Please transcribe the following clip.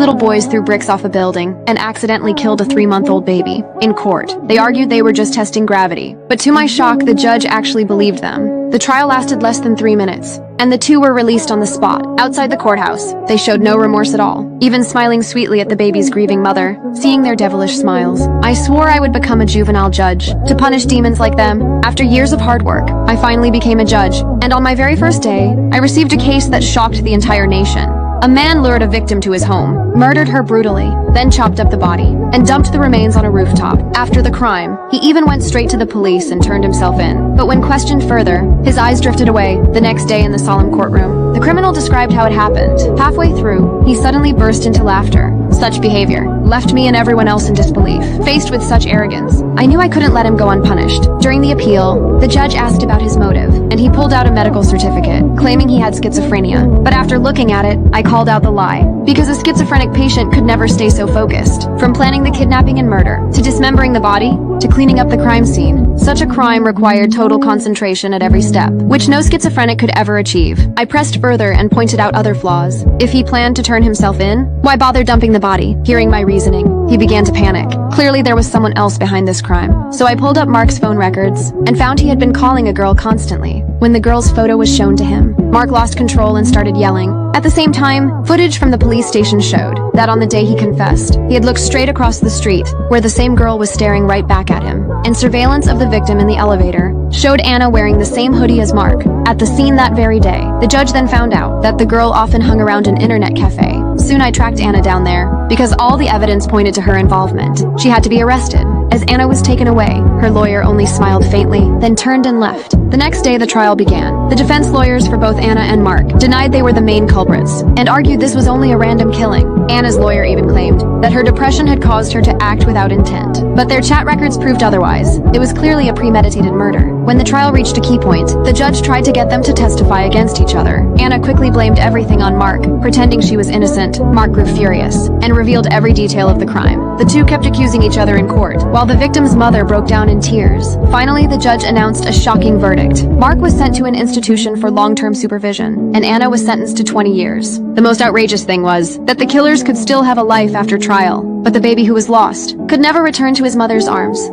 little boys threw bricks off a building and accidentally killed a 3-month-old baby. In court, they argued they were just testing gravity. But to my shock, the judge actually believed them. The trial lasted less than 3 minutes, and the two were released on the spot. Outside the courthouse, they showed no remorse at all, even smiling sweetly at the baby's grieving mother, seeing their devilish smiles. I swore I would become a juvenile judge, to punish demons like them. After years of hard work, I finally became a judge, and on my very first day, I received a case that shocked the entire nation. A man lured a victim to his home, murdered her brutally, then chopped up the body, and dumped the remains on a rooftop. After the crime, he even went straight to the police and turned himself in. But when questioned further, his eyes drifted away. The next day in the solemn courtroom, the criminal described how it happened. Halfway through, he suddenly burst into laughter. Such behavior left me and everyone else in disbelief. Faced with such arrogance, I knew I couldn't let him go unpunished. During the appeal, the judge asked about his motive, and he pulled out a medical certificate, claiming he had schizophrenia. But after looking at it, I called out the lie, because a schizophrenic patient could never stay so focused. From planning the kidnapping and murder, to dismembering the body, to cleaning up the crime scene, such a crime required total concentration at every step, which no schizophrenic could ever achieve. I pressed further and pointed out other flaws. If he planned to turn himself in, why bother dumping the body? Hearing my reasoning, he began to panic. Clearly there was someone else behind this crime. So I pulled up Mark's phone records, and found he had been calling a girl constantly. When the girl's photo was shown to him, Mark lost control and started yelling. At the same time, footage from the police station showed that on the day he confessed, he had looked straight across the street, where the same girl was staring right back at him. And surveillance of the victim in the elevator showed Anna wearing the same hoodie as Mark at the scene that very day. The judge then found out that the girl often hung around an internet cafe. Soon I tracked Anna down there, because all the evidence pointed to her involvement. She had to be arrested. As Anna was taken away, her lawyer only smiled faintly, then turned and left. The next day the trial began. The defense lawyers for both Anna and Mark denied they were the main culprits, and argued this was only a random killing. Anna's lawyer even claimed that her depression had caused her to act without intent. But their chat records proved otherwise. It was clearly a premeditated murder. When the trial reached a key point, the judge tried to get them to testify against each other. Anna quickly blamed everything on Mark, pretending she was innocent. Mark grew furious, and revealed every detail of the crime. The two kept accusing each other in court, while the victim's mother broke down in tears. Finally, the judge announced a shocking verdict. Mark was sent to an institution for long-term supervision, and Anna was sentenced to 20 years. The most outrageous thing was that the killers could still have a life after trial, but the baby who was lost could never return to his mother's arms.